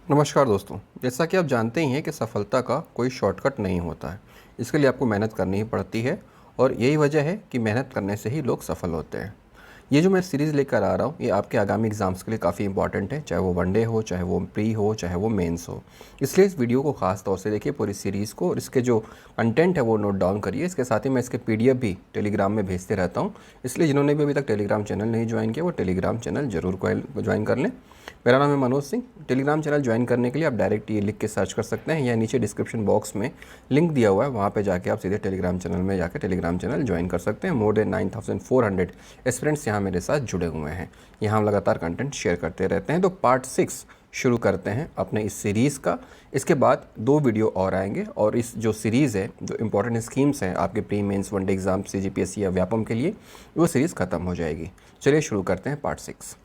नमस्कार दोस्तों। जैसा कि आप जानते ही हैं कि सफलता का कोई शॉर्टकट नहीं होता है। इसके लिए आपको मेहनत करनी ही पड़ती है और यही वजह है कि मेहनत करने से ही लोग सफल होते हैं। ये जो मैं सीरीज़ लेकर आ रहा हूँ ये आपके आगामी एग्ज़ाम्स के लिए काफ़ी इंपॉर्टेंट है, चाहे वो वनडे हो, चाहे वो प्री हो, चाहे वो मेंस हो। इसलिए इस वीडियो को खास तौर से देखिए, पूरी सीरीज़ को, और इसके जो कंटेंट है वो नोट डाउन करिए। इसके साथ ही मैं इसके पीडीएफ भी टेलीग्राम में भेजते रहता हूँ। इसलिए जिन्होंने भी अभी तक टेलीग्राम चैनल नहीं ज्वाइन किया वो टेलीग्राम चैनल ज़रूर ज्वाइन कर लें। मेरा नाम है Manoj Singh. Telegram channel join करने के लिए आप डायरेक्ट ये लिख के सर्च कर सकते हैं या नीचे डिस्क्रिप्शन बॉक्स में लिंक दिया हुआ है, वहाँ पे जाके आप सीधे टेलीग्राम चैनल में जाकर टेलीग्राम चैनल ज्वाइन कर सकते हैं। मोर देन 9400 एस्पिरेंट्स यहाँ मेरे साथ जुड़े हुए हैं। यहाँ हम लगातार कंटेंट शेयर करते रहते हैं। तो पार्ट 6 शुरू करते हैं अपने इस सीरीज़ का। इसके बाद 2 वीडियो और आएंगे और इस जो सीरीज़ है, जो इंपॉर्टेंट स्कीम्स हैं आपके pre mains one day exam CGPSC या व्यापम के लिए, वो सीरीज़ ख़त्म हो जाएगी। चलिए शुरू करते हैं पार्ट 6।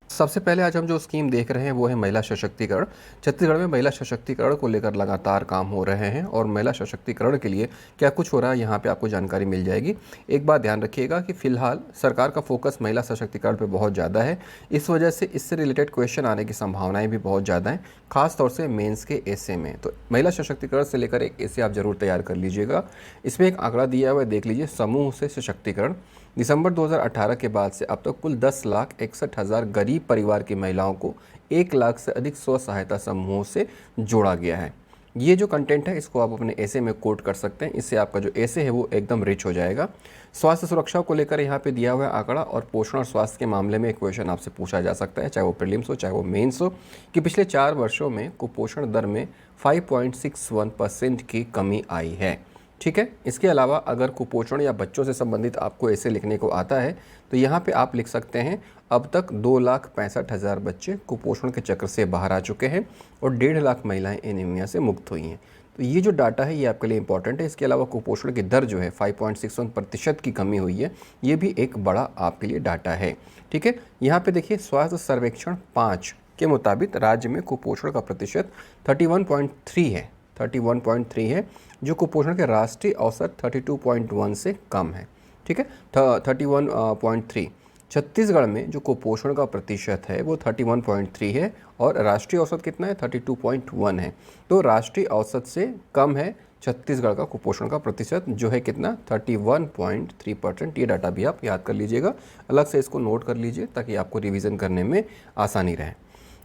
सबसे पहले आज हम जो स्कीम देख रहे हैं वो है महिला सशक्तिकरण। छत्तीसगढ़ में महिला सशक्तिकरण को लेकर लगातार काम हो रहे हैं और महिला सशक्तिकरण के लिए क्या कुछ हो रहा है यहाँ पे आपको जानकारी मिल जाएगी। एक बात ध्यान रखिएगा कि फ़िलहाल सरकार का फोकस महिला सशक्तिकरण पे बहुत ज़्यादा है। इस वजह से इससे रिलेटेड क्वेश्चन आने की संभावनाएँ भी बहुत ज़्यादा हैं, खास तौर से मेंस के एसे में। तो महिला सशक्तिकरण से लेकर एक एसे आप ज़रूर तैयार कर लीजिएगा। इसमें एक आंकड़ा दिया हुआ है, देख लीजिए। समूह से सशक्तिकरण, दिसंबर 2018 के बाद से अब तक कुल 10,61,000 गरीब परिवार की महिलाओं को 1 लाख से अधिक स्व सहायता समूहों से जोड़ा गया है। ये जो कंटेंट है इसको आप अपने ऐसे में कोट कर सकते हैं। इससे आपका जो ऐसे है वो एकदम रिच हो जाएगा। स्वास्थ्य सुरक्षा को लेकर यहाँ पे दिया हुआ है आंकड़ा, और पोषण और स्वास्थ्य के मामले में एक क्वेश्चन आपसे पूछा जा सकता है, चाहे वो प्रीलिम्स हो चाहे वो मेंस हो, कि पिछले 4 वर्षों में कुपोषण दर में 5.61% की कमी आई है। ठीक है। इसके अलावा अगर कुपोषण या बच्चों से संबंधित आपको ऐसे लिखने को आता है तो यहाँ पे आप लिख सकते हैं, अब तक 2,65,000 बच्चे कुपोषण के चक्र से बाहर आ चुके हैं और 1.5 लाख महिलाएं एनीमिया से मुक्त हुई हैं। तो ये जो डाटा है ये आपके लिए इंपॉर्टेंट है। इसके अलावा कुपोषण की दर जो है 5.61% की कमी हुई है, ये भी एक बड़ा आपके लिए डाटा है। ठीक है। यहाँ पे देखिए, स्वास्थ्य सर्वेक्षण 5 के मुताबिक राज्य में कुपोषण का प्रतिशत 31.3 है, 31.3 है, जो कुपोषण के राष्ट्रीय औसत 32.1 से कम है। ठीक है, 31.3। छत्तीसगढ़ में जो कुपोषण का प्रतिशत है वो 31.3 है और राष्ट्रीय औसत कितना है, 32.1 है। तो राष्ट्रीय औसत से कम है छत्तीसगढ़ का कुपोषण का प्रतिशत, जो है कितना, 31.3%। ये डाटा भी आप याद कर लीजिएगा, अलग से इसको नोट कर लीजिए ताकि आपको रिवीजन करने में आसानी रहे।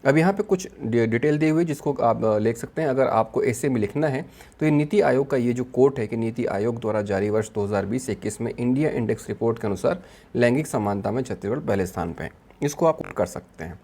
अब यहाँ पे कुछ डिटेल दी हुई जिसको आप लिख सकते हैं। अगर आपको ऐसे में लिखना है तो ये नीति आयोग का ये जो कोट है कि नीति आयोग द्वारा जारी वर्ष 2020-21 में इंडिया इंडेक्स रिपोर्ट के अनुसार लैंगिक समानता में छत्तीसगढ़ पहले स्थान पे है, इसको आप कर सकते हैं।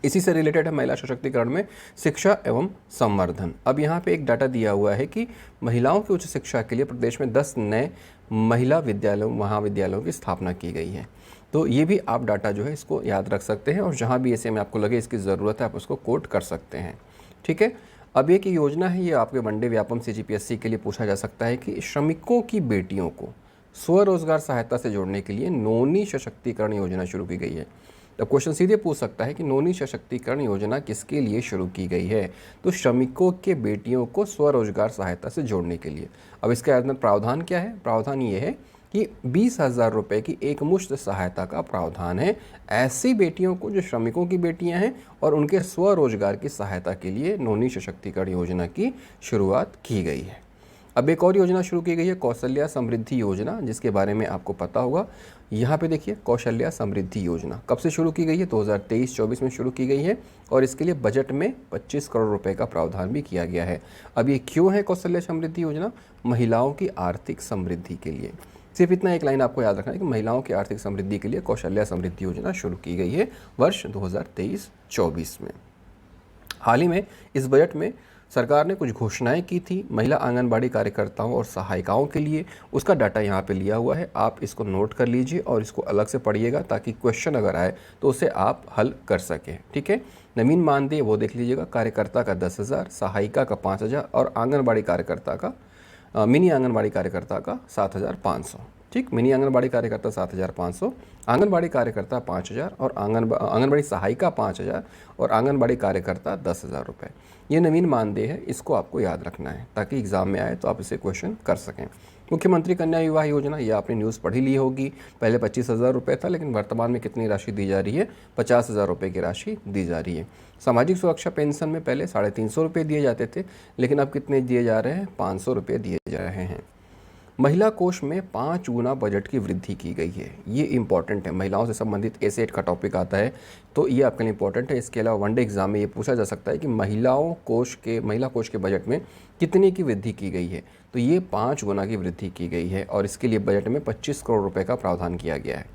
इसी से रिलेटेड है महिला सशक्तिकरण में शिक्षा एवं संवर्धन। अब यहाँ पे एक डाटा दिया हुआ है कि महिलाओं की उच्च शिक्षा के लिए प्रदेश में 10 नए महिला विद्यालयों महाविद्यालयों की स्थापना की गई है। तो ये भी आप डाटा जो है इसको याद रख सकते हैं और जहाँ भी ऐसे में आपको लगे इसकी ज़रूरत है आप उसको कोट कर सकते हैं। ठीक है। अब एक योजना है, ये आपके वनडे व्यापम सीजीपीएससी के लिए पूछा जा सकता है कि श्रमिकों की बेटियों को स्वरोजगार सहायता से जोड़ने के लिए नौनी सशक्तिकरण योजना शुरू की गई है। तो क्वेश्चन सीधे पूछ सकता है कि नौनी सशक्तिकरण योजना किसके लिए शुरू की गई है, तो श्रमिकों के बेटियों को स्वरोजगार सहायता से जोड़ने के लिए। अब इसके अंदर प्रावधान क्या है, प्रावधान ये है कि 20,000 रुपये की एक मुश्त सहायता का प्रावधान है ऐसी बेटियों को जो श्रमिकों की बेटियां हैं और उनके स्वरोजगार की सहायता के लिए नौनी सशक्तिकरण योजना की शुरुआत की गई है। अब एक और योजना शुरू की गई है, कौशल्या समृद्धि योजना, जिसके बारे में आपको पता होगा। यहाँ पे देखिए, कौशल्या समृद्धि योजना कब से शुरू की गई है, 2023-24 में शुरू की गई है और इसके लिए बजट में 25 करोड़ रुपए का प्रावधान भी किया गया है। अब ये क्यों है कौशल्या समृद्धि योजना, महिलाओं की आर्थिक समृद्धि के लिए। सिर्फ इतना एक लाइन आपको याद रखना है कि महिलाओं की आर्थिक समृद्धि के लिए कौशल्या समृद्धि योजना शुरू की गई है वर्ष 2023-24 में। हाल ही में इस बजट में सरकार ने कुछ घोषणाएं की थी महिला आंगनबाड़ी कार्यकर्ताओं और सहायिकाओं के लिए, उसका डाटा यहाँ पे लिया हुआ है। आप इसको नोट कर लीजिए और इसको अलग से पढ़िएगा ताकि क्वेश्चन अगर आए तो उसे आप हल कर सकें। ठीक है। नवीन मानदेय वो देख लीजिएगा, कार्यकर्ता का 10,000, सहायिका का 5,000 और आंगनबाड़ी कार्यकर्ता का मिनी आंगनबाड़ी कार्यकर्ता का 7,500। ठीक, मिनी आंगनबाड़ी कार्यकर्ता 7,500, आंगनबाड़ी कार्यकर्ता 5,000 और आंगनबाड़ी सहायिका 5,000 और आंगनबाड़ी कार्यकर्ता 10,000 रुपये। ये नवीन मानदेय है, इसको आपको याद रखना है ताकि एग्ज़ाम में आए तो आप इसे क्वेश्चन कर सकें। मुख्यमंत्री कन्या विवाह योजना, ये आपने न्यूज़ पढ़ी ली होगी। पहले 25,000 रुपये था, लेकिन वर्तमान में कितनी राशि दी जा रही है? 50,000 रुपये की राशि दी जा रही है। सामाजिक सुरक्षा पेंशन में पहले 350 रुपये दिए जाते थे, लेकिन अब कितने दिए जा रहे हैं? 500 रुपये दिए जा रहे हैं। महिला कोष में 5 गुना बजट की वृद्धि की गई है। ये इंपॉर्टेंट है, महिलाओं से संबंधित एसेट का टॉपिक आता है तो ये आपके लिए इंपॉर्टेंट है। इसके अलावा वनडे एग्जाम में ये पूछा जा सकता है कि महिला कोष के बजट में कितने की वृद्धि की गई है? तो ये 5 गुना की वृद्धि की गई है और इसके लिए बजट में 25 करोड़ रुपये का प्रावधान किया गया है।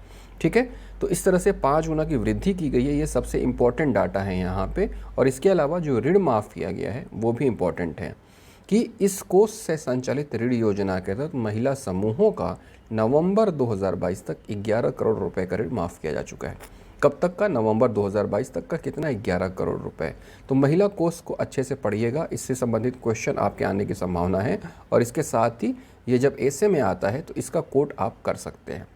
ठीक है, तो इस तरह से 5 गुना की वृद्धि की गई है, ये सबसे इम्पॉर्टेंट डाटा है यहाँ पे। और इसके अलावा जो ऋण माफ़ किया गया है वो भी इम्पॉर्टेंट है कि इस कोष से संचालित ऋण योजना के तहत महिला समूहों का नवंबर 2022 तक 11 करोड़ रुपए का ऋण माफ़ किया जा चुका है। कब तक का? नवंबर 2022 तक का। कितना? 11 करोड़ रुपए। तो महिला कोष को अच्छे से पढ़िएगा, इससे संबंधित क्वेश्चन आपके आने की संभावना है। और इसके साथ ही ये जब ऐसे में आता है तो इसका कोट आप कर सकते हैं।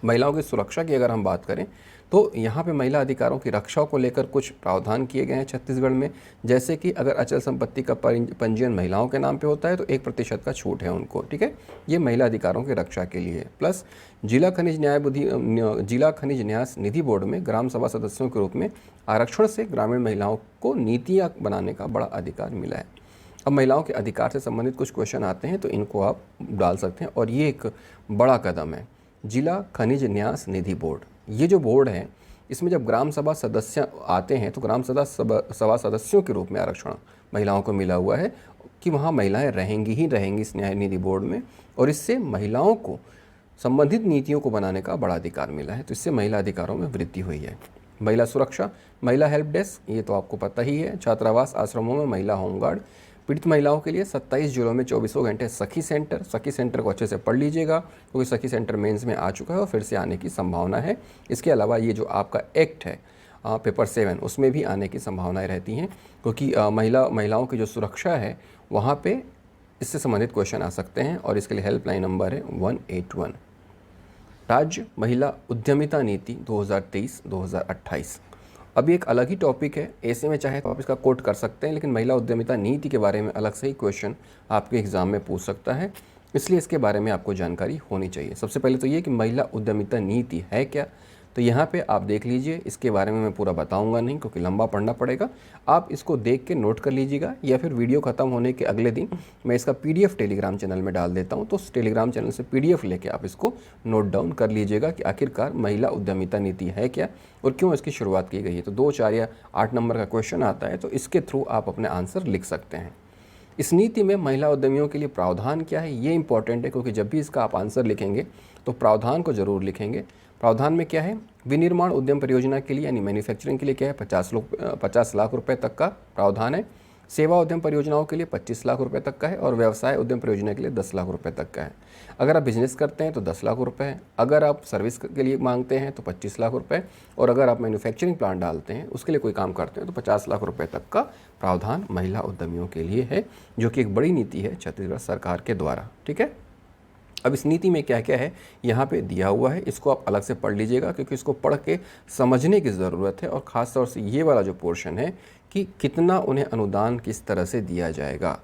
महिलाओं की सुरक्षा की अगर हम बात करें तो यहाँ पे महिला अधिकारों की रक्षा को लेकर कुछ प्रावधान किए गए हैं छत्तीसगढ़ में। जैसे कि अगर अचल संपत्ति का पंजीयन महिलाओं के नाम पे होता है तो 1% का छूट है उनको। ठीक है, ये महिला अधिकारों की रक्षा के लिए। प्लस जिला खनिज न्यास निधि बोर्ड में ग्राम सभा सदस्यों के रूप में आरक्षण से ग्रामीण महिलाओं को नीतियाँ बनाने का बड़ा अधिकार मिला है। अब महिलाओं के अधिकार से संबंधित कुछ क्वेश्चन आते हैं तो इनको आप डाल सकते हैं और ये एक बड़ा कदम है। जिला खनिज न्यास निधि बोर्ड, ये जो बोर्ड है इसमें जब ग्राम सभा सदस्य आते हैं तो ग्राम सभा सदस्यों के रूप में आरक्षण महिलाओं को मिला हुआ है कि वहाँ महिलाएं रहेंगी ही रहेंगी इस न्याय निधि बोर्ड में। और इससे महिलाओं को संबंधित नीतियों को बनाने का बड़ा अधिकार मिला है, तो इससे महिला अधिकारों में वृद्धि हुई है। महिला सुरक्षा, महिला हेल्प डेस्क, ये तो आपको पता ही है। छात्रावास आश्रमों में महिला होमगार्ड, पीड़ित महिलाओं के लिए 27 जिलों में 24 घंटे सखी सेंटर को अच्छे से पढ़ लीजिएगा क्योंकि सखी सेंटर मेंस में आ चुका है और फिर से आने की संभावना है। इसके अलावा ये जो आपका एक्ट है पेपर 7, उसमें भी आने की संभावनाएं रहती हैं क्योंकि महिलाओं की जो सुरक्षा है वहाँ पे इससे संबंधित क्वेश्चन आ सकते हैं और इसके लिए हेल्पलाइन नंबर है 181। राज्य महिला उद्यमिता नीति 2023-2028, अभी एक अलग ही टॉपिक है। ऐसे में चाहे तो आप इसका कोट कर सकते हैं, लेकिन महिला उद्यमिता नीति के बारे में अलग से ही क्वेश्चन आपके एग्जाम में पूछ सकता है, इसलिए इसके बारे में आपको जानकारी होनी चाहिए। सबसे पहले तो ये कि महिला उद्यमिता नीति है क्या, तो यहाँ पे आप देख लीजिए। इसके बारे में मैं पूरा बताऊंगा नहीं क्योंकि लंबा पढ़ना पड़ेगा। आप इसको देख के नोट कर लीजिएगा या फिर वीडियो ख़त्म होने के अगले दिन मैं इसका PDF टेलीग्राम चैनल में डाल देता हूँ, तो उस टेलीग्राम चैनल से PDF लेके आप इसको नोट डाउन कर लीजिएगा कि आखिरकार महिला उद्यमिता नीति है क्या और क्यों इसकी शुरुआत की गई है। तो 2, 4 या 8 नंबर का क्वेश्चन आता है तो इसके थ्रू आप अपने आंसर लिख सकते हैं। इस नीति में महिला उद्यमियों के लिए प्रावधान क्या है, ये इंपॉर्टेंट है क्योंकि जब भी इसका आप आंसर लिखेंगे तो प्रावधान को जरूर लिखेंगे। प्रावधान में क्या है? विनिर्माण उद्यम परियोजना के लिए यानी मैन्युफैक्चरिंग के लिए क्या है? 50 लाख रुपए तक का प्रावधान है। सेवा उद्यम परियोजनाओं के लिए 25 लाख रुपए तक का है और व्यवसाय उद्यम परियोजना के लिए 10 लाख रुपए तक का है। अगर आप बिजनेस करते हैं तो 10 लाख रुपए है, अगर आप सर्विस के लिए मांगते हैं तो 25 लाख रुपए, और अगर आप मैन्युफैक्चरिंग प्लांट डालते हैं उसके लिए कोई काम करते हैं तो 50 लाख रुपए तक का प्रावधान महिला उद्यमियों के लिए है, जो कि एक बड़ी नीति है छत्तीसगढ़ सरकार के द्वारा। ठीक है, अब इस नीति में क्या क्या है यहाँ पे दिया हुआ है, इसको आप अलग से पढ़ लीजिएगा क्योंकि इसको पढ़ के समझने की ज़रूरत है। और ख़ास तौर से ये वाला जो पोर्शन है कि कितना उन्हें अनुदान किस तरह से दिया जाएगा।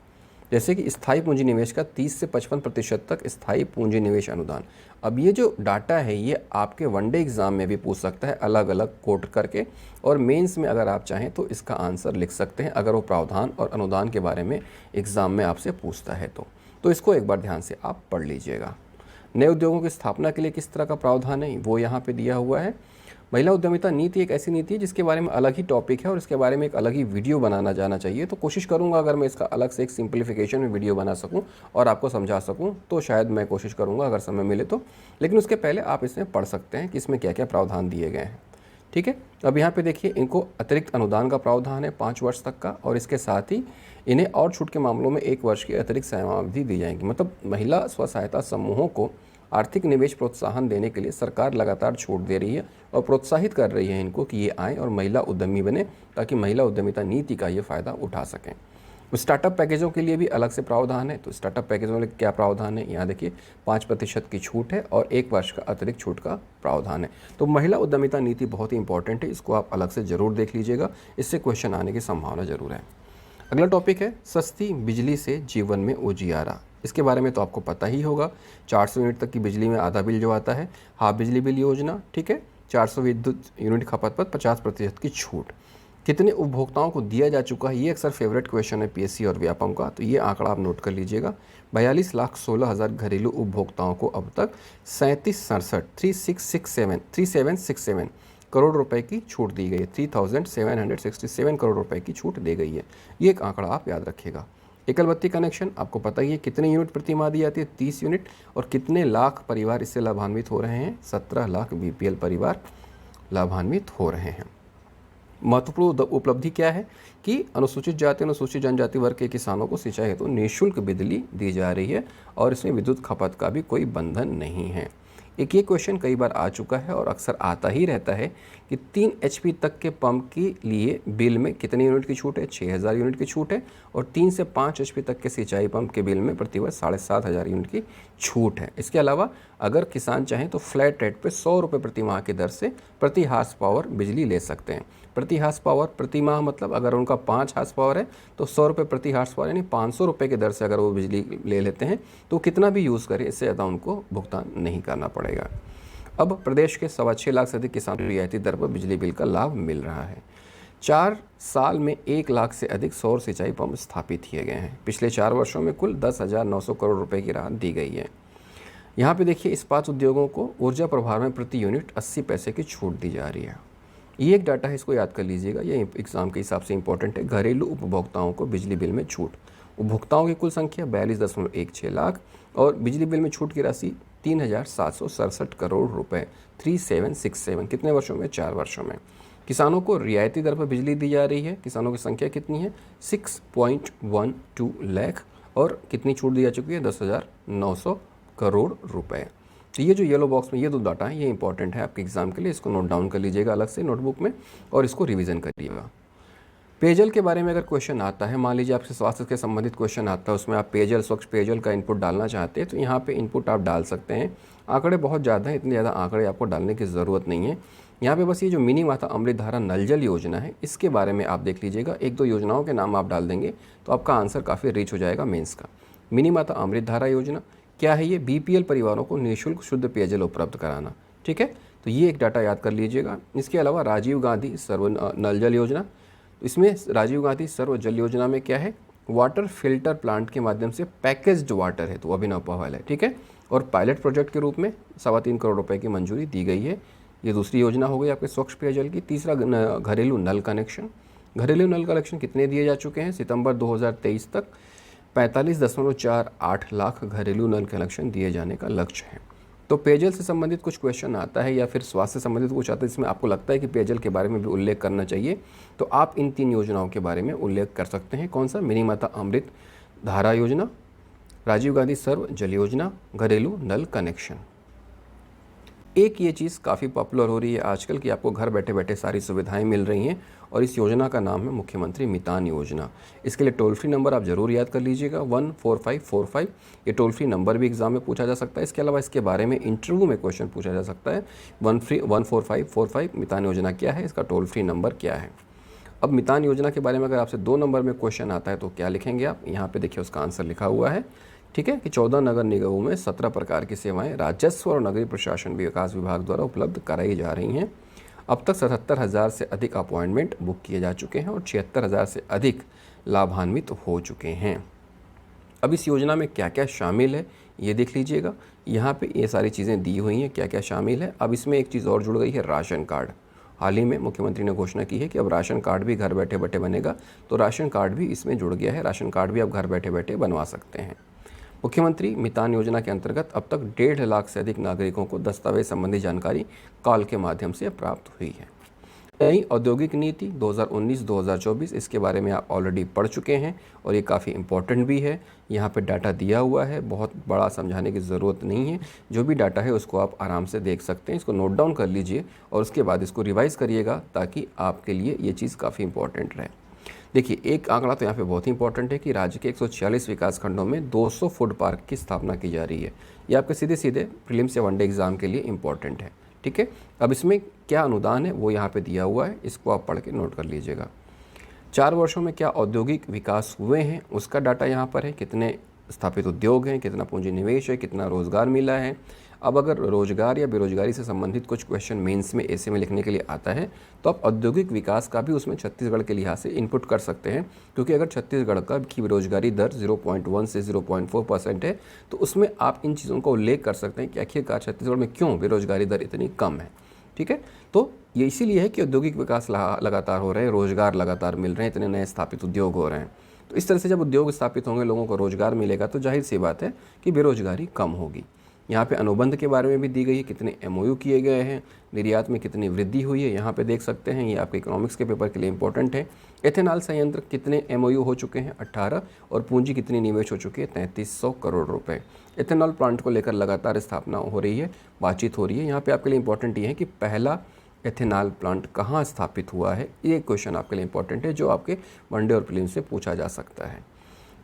जैसे कि स्थायी पूंजी निवेश का 30 से 55% तक स्थायी पूंजी निवेश अनुदान। अब ये जो डाटा है ये आपके वनडे एग्ज़ाम में भी पूछ सकता है अलग अलग कोट करके, और मेंस में अगर आप चाहें तो इसका आंसर लिख सकते हैं अगर वो प्रावधान और अनुदान के बारे में एग्ज़ाम में आपसे पूछता है तो इसको एक बार ध्यान से आप पढ़ लीजिएगा। नए उद्योगों की स्थापना के लिए किस तरह का प्रावधान है वो यहाँ पे दिया हुआ है। महिला उद्यमिता नीति एक ऐसी नीति है जिसके बारे में अलग ही टॉपिक है और इसके बारे में एक अलग ही वीडियो बनाना जाना चाहिए, तो कोशिश करूँगा अगर मैं इसका अलग से एक सिंप्लीफिकेशन में वीडियो बना सकूँ और आपको समझा सकूँ तो शायद मैं कोशिश करूँगा अगर समय मिले तो। लेकिन उसके पहले आप इसमें पढ़ सकते हैं कि इसमें क्या क्या प्रावधान दिए गए हैं। ठीक है, अब यहाँ पे देखिए इनको अतिरिक्त अनुदान का प्रावधान है 5 वर्ष तक का, और इसके साथ ही इन्हें और छूट के मामलों में 1 वर्ष की अतिरिक्त सेवावधि दी जाएगी। मतलब महिला स्व सहायता समूहों को आर्थिक निवेश प्रोत्साहन देने के लिए सरकार लगातार छूट दे रही है और प्रोत्साहित कर रही है इनको कि ये आएँ और महिला उद्यमी बने ताकि महिला उद्यमिता नीति का ये फ़ायदा उठा सकें। स्टार्टअप पैकेजों के लिए भी अलग से प्रावधान है, तो स्टार्टअप पैकेजों में क्या प्रावधान है यहाँ देखिए 5% की छूट है और 1 वर्ष का अतिरिक्त छूट का प्रावधान है। तो महिला उद्यमिता नीति बहुत ही इंपॉर्टेंट है, इसको आप अलग से ज़रूर देख लीजिएगा, इससे क्वेश्चन आने की संभावना ज़रूर है। अगला टॉपिक है सस्ती बिजली से जीवन में उजियारा। इसके बारे में तो आपको पता ही होगा। 400 यूनिट तक की बिजली में आधा बिल जो आता है, हाफ बिजली बिल योजना, ठीक है। 400 विद्युत यूनिट खपत पर 50% की छूट कितने उपभोक्ताओं को दिया जा चुका है, ये अक्सर फेवरेट क्वेश्चन है पीएससी और व्यापम का, तो ये आंकड़ा आप नोट कर लीजिएगा। 42,16,000 घरेलू उपभोक्ताओं को अब तक 3767 करोड़ रुपए की छूट दी गई है। 3767 करोड़ रुपए की छूट दी गई है। ये एक आंकड़ा आप याद रखिएगा। एकल बत्ती कनेक्शन आपको पता ही है कितने यूनिट प्रति माह दी जाती है, 30 यूनिट। और कितने लाख परिवार इससे लाभान्वित हो रहे हैं, 17 लाख बीपीएल परिवार लाभान्वित हो रहे हैं। महत्वपूर्ण उपलब्धि क्या है कि अनुसूचित जाति अनुसूचित जनजाति वर्ग के किसानों को सिंचाई हेतु निःशुल्क बिजली दी जा रही है और इसमें विद्युत खपत का भी कोई बंधन नहीं है। एक ये क्वेश्चन कई बार आ चुका है और अक्सर आता ही रहता है कि 3 HP तक के पंप के लिए बिल में कितने यूनिट की छूट है, 6,000 यूनिट की छूट है। और 3 से 5 HP तक के सिंचाई पंप के बिल में प्रतिवर्ष 7,500 यूनिट की छूट है। इसके अलावा अगर किसान चाहें तो फ्लैट रेट पे 100 रुपये प्रति माह की दर से प्रति हार्स पावर बिजली ले सकते हैं। प्रति हार्स पावर प्रति माह मतलब अगर उनका 5 हार्स पावर है तो 100 रुपये प्रति हार्स पावर यानी 500 रुपये की दर से अगर वो बिजली ले लेते हैं तो कितना भी यूज़ करें इससे ज़्यादा उनको भुगतान नहीं करना पड़ेगा। अब प्रदेश के 6.25 लाख से अधिक किसानों को रियायती दर पर बिजली बिल का लाभ मिल रहा है। 4 साल में 1 लाख से अधिक सौर सिंचाई पंप स्थापित किए गए हैं। पिछले 4 वर्षों में कुल 10,900 करोड़ रुपए की राहत दी गई है। यहाँ पे देखिए इस्पात उद्योगों को ऊर्जा प्रभार में प्रति यूनिट 80 पैसे की छूट दी जा रही है। ये एक डाटा है, इसको याद कर लीजिएगा, ये एग्जाम के हिसाब से इंपॉर्टेंट है। घरेलू उपभोक्ताओं को बिजली बिल में छूट, उपभोक्ताओं की कुल संख्या 42.16 लाख और बिजली बिल में छूट की राशि 3,767 करोड़ रुपए, 3767। कितने वर्षों में, 4 वर्षों में। किसानों को रियायती दर पर बिजली दी जा रही है। किसानों की संख्या कितनी है, 6.12 लाख और कितनी छूट दी जा चुकी है, 10,900 करोड़ रुपए। तो ये जो येलो बॉक्स में ये 2 डाटा है ये इंपॉर्टेंट है आपके एग्जाम के लिए, इसको नोट डाउन कर लीजिएगा अलग से नोटबुक में और इसको रिवीजन करिएगा। पेयजल के बारे में अगर क्वेश्चन आता है, मान लीजिए आपसे स्वास्थ्य के संबंधित क्वेश्चन आता है, उसमें आप पेयजल स्वच्छ पेयजल का इनपुट डालना चाहते हैं तो यहाँ पे इनपुट आप डाल सकते हैं। आंकड़े बहुत ज़्यादा हैं, इतने ज़्यादा आंकड़े आपको डालने की ज़रूरत नहीं है। यहाँ पे बस ये जो मिनी माता अमृतधारा नल जल योजना है इसके बारे में आप देख लीजिएगा। 1-2 योजनाओं के नाम आप डाल देंगे तो आपका आंसर काफ़ी रिच हो जाएगा मेंस का। मिनी माता अमृतधारा योजना क्या है, ये बीपीएल परिवारों को निःशुल्क शुद्ध पेयजल उपलब्ध कराना, ठीक है। तो ये एक डाटा याद कर लीजिएगा। इसके अलावा राजीव गांधी सर्व नल जल योजना, इसमें राजीव गांधी सर्व जल योजना में क्या है, वाटर फिल्टर प्लांट के माध्यम से पैकेज्ड वाटर है तो अभिनव पहल है, ठीक है। और पायलट प्रोजेक्ट के रूप में 3.25 करोड़ रुपए की मंजूरी दी गई है। ये दूसरी योजना हो गई आपके स्वच्छ पेयजल की। तीसरा घरेलू नल कनेक्शन, घरेलू नल कनेक्शन कितने दिए जा चुके हैं, सितंबर 2023 तक 45.48 लाख घरेलू नल कनेक्शन दिए जाने का लक्ष्य है। तो पेयजल से संबंधित कुछ क्वेश्चन आता है या फिर स्वास्थ्य से संबंधित कुछ आता है जिसमें आपको लगता है कि पेयजल के बारे में भी उल्लेख करना चाहिए तो आप इन 3 योजनाओं के बारे में उल्लेख कर सकते हैं। कौन सा, मिनी माता अमृत धारा योजना, राजीव गांधी सर्व जल योजना, घरेलू नल कनेक्शन। एक ये चीज़ काफ़ी पॉपुलर हो रही है आजकल कि आपको घर बैठे बैठे सारी सुविधाएं मिल रही हैं और इस योजना का नाम है मुख्यमंत्री मितान योजना। इसके लिए टोल फ्री नंबर आप ज़रूर याद कर लीजिएगा 14545। ये टोल फ्री नंबर भी एग्जाम में पूछा जा सकता है। इसके अलावा इसके बारे में इंटरव्यू में क्वेश्चन पूछा जा सकता है। 14545 मितान योजना क्या है, इसका टोल फ्री नंबर क्या है। अब मितान योजना के बारे में अगर आपसे 2 नंबर में क्वेश्चन आता है तो क्या लिखेंगे आप, यहाँ पे देखिए उसका आंसर लिखा हुआ है, ठीक है, कि 14 नगर निगमों में 17 प्रकार की सेवाएं राजस्व और नगरीय प्रशासन विकास विभाग द्वारा उपलब्ध कराई जा रही हैं। अब तक 77,000 से अधिक अपॉइंटमेंट बुक किए जा चुके हैं और 76,000 से अधिक लाभान्वित हो चुके हैं। अब इस योजना में क्या क्या शामिल है ये देख लीजिएगा। यहाँ पे ये सारी चीज़ें दी हुई हैं क्या क्या शामिल है। अब इसमें एक चीज़ और जुड़ गई है, राशन कार्ड। हाल ही में मुख्यमंत्री ने घोषणा की है कि अब राशन कार्ड भी घर बैठे बैठे बनेगा, तो राशन कार्ड भी इसमें जुड़ गया है। राशन कार्ड भी आप घर बैठे बैठे बनवा सकते हैं। मुख्यमंत्री मितान योजना के अंतर्गत अब तक 1.5 लाख से अधिक नागरिकों को दस्तावेज संबंधी जानकारी कॉल के माध्यम से प्राप्त हुई है। नई औद्योगिक नीति 2019-2024, इसके बारे में आप ऑलरेडी पढ़ चुके हैं और ये काफ़ी इंपॉर्टेंट भी है। यहाँ पे डाटा दिया हुआ है, बहुत बड़ा समझाने की ज़रूरत नहीं है। जो भी डाटा है उसको आप आराम से देख सकते हैं, इसको नोट डाउन कर लीजिए और उसके बाद इसको रिवाइज़ करिएगा ताकि आपके लिए ये चीज़ काफ़ी इंपॉर्टेंट रहे। देखिए एक आंकड़ा तो यहाँ पे बहुत ही इंपॉर्टेंट है कि राज्य के 146 विकास खंडों में 200 फूड पार्क की स्थापना की जा रही है। ये आपके सीधे सीधे प्रीलिम्स या वनडे एग्जाम के लिए इंपॉर्टेंट है, ठीक है। अब इसमें क्या अनुदान है वो यहाँ पे दिया हुआ है, इसको आप पढ़ के नोट कर लीजिएगा। 4 वर्षों में क्या औद्योगिक विकास हुए हैं उसका डाटा यहाँ पर है, कितने स्थापित उद्योग हैं, कितना पूंजी निवेश है, कितना रोज़गार मिला है। अब अगर रोज़गार या बेरोजगारी से संबंधित कुछ क्वेश्चन मेंस में ऐसे में लिखने के लिए आता है तो आप औद्योगिक विकास का भी उसमें छत्तीसगढ़ के लिहाज से इनपुट कर सकते हैं, क्योंकि अगर छत्तीसगढ़ का की बेरोजगारी दर 0.1 से 0.4% है तो उसमें आप इन चीज़ों का उल्लेख कर सकते हैं कि आखिरकार छत्तीसगढ़ में क्यों बेरोजगारी दर इतनी कम है। ठीक है, तो ये इसीलिए है कि औद्योगिक विकास लगातार हो रहे हैं, रोज़गार लगातार मिल रहे हैं, इतने नए स्थापित उद्योग हो रहे हैं। तो इस तरह से जब उद्योग स्थापित होंगे, लोगों को रोज़गार मिलेगा तो जाहिर सी बात है कि बेरोजगारी कम होगी। यहाँ पे अनुबंध के बारे में भी दी गई है, कितने MOU किए गए हैं, निर्यात में कितनी वृद्धि हुई है, यहाँ पे देख सकते हैं। ये आपके इकोनॉमिक्स के पेपर के लिए इंपॉर्टेंट है। एथेनॉल संयंत्र कितने MOU हो चुके हैं, 18, और पूंजी कितनी निवेश हो चुकी है, 3300 करोड़ रुपए। एथेनॉल प्लांट को लेकर लगातार स्थापना हो रही है, बातचीत हो रही है। यहाँ पे आपके लिए इंपॉर्टेंट ये है कि पहला एथेनॉल प्लांट कहाँ स्थापित हुआ है, ये क्वेश्चन आपके लिए इंपॉर्टेंट है जो आपके वनडे और प्रीलिम्स से पूछा जा सकता है।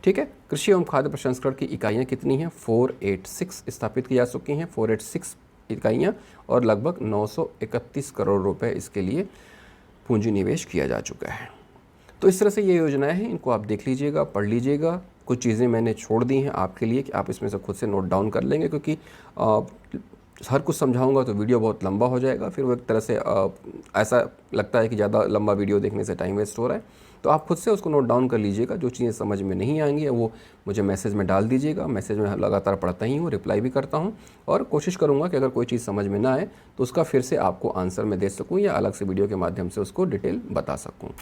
ठीक है, कृषि एवं खाद्य प्रसंस्करण की इकाइयाँ कितनी हैं, 486 स्थापित की जा चुकी हैं, 486 इकाइयाँ, और लगभग 931 करोड़ रुपए इसके लिए पूंजी निवेश किया जा चुका है। तो इस तरह से ये योजनाएं हैं, इनको आप देख लीजिएगा, पढ़ लीजिएगा। कुछ चीज़ें मैंने छोड़ दी हैं आपके लिए कि आप इसमें से खुद से नोट डाउन कर लेंगे, क्योंकि हर कुछ समझाऊंगा तो वीडियो बहुत लंबा हो जाएगा, फिर वो एक तरह से ऐसा लगता है कि ज़्यादा लंबा वीडियो देखने से टाइम वेस्ट हो रहा है। तो आप खुद से उसको नोट डाउन कर लीजिएगा, जो चीज़ें समझ में नहीं आएंगी वो मुझे मैसेज में डाल दीजिएगा। मैसेज में लगातार पढ़ता ही हूँ, रिप्लाई भी करता हूँ, और कोशिश करूँगा कि अगर कोई चीज़ समझ में ना आए तो उसका फिर से आपको आंसर मैं दे सकूँ या अलग से वीडियो के माध्यम से उसको डिटेल बता सकूँ।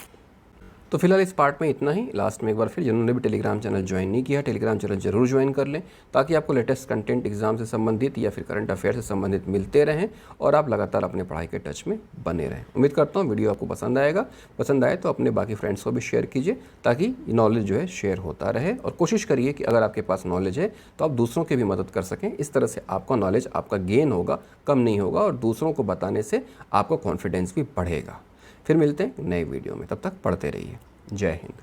तो फिलहाल इस पार्ट में इतना ही। लास्ट में एक बार फिर जिन्होंने भी टेलीग्राम चैनल ज्वाइन नहीं किया, टेलीग्राम चैनल जरूर ज्वाइन कर लें, ताकि आपको लेटेस्ट कंटेंट एग्जाम से संबंधित या फिर करंट अफेयर से संबंधित मिलते रहें और आप लगातार अपने पढ़ाई के टच में बने रहें। उम्मीद करता हूँ वीडियो आपको पसंद आएगा। पसंद आए तो अपने बाकी फ्रेंड्स को भी शेयर कीजिए, ताकि नॉलेज जो है शेयर होता रहे। और कोशिश करिए कि अगर आपके पास नॉलेज है तो आप दूसरों की भी मदद कर सकें। इस तरह से आपका नॉलेज आपका गेन होगा, कम नहीं होगा, और दूसरों को बताने से आपका कॉन्फिडेंस भी बढ़ेगा। फिर मिलते हैं नए वीडियो में, तब तक पढ़ते रहिए। जय हिंद।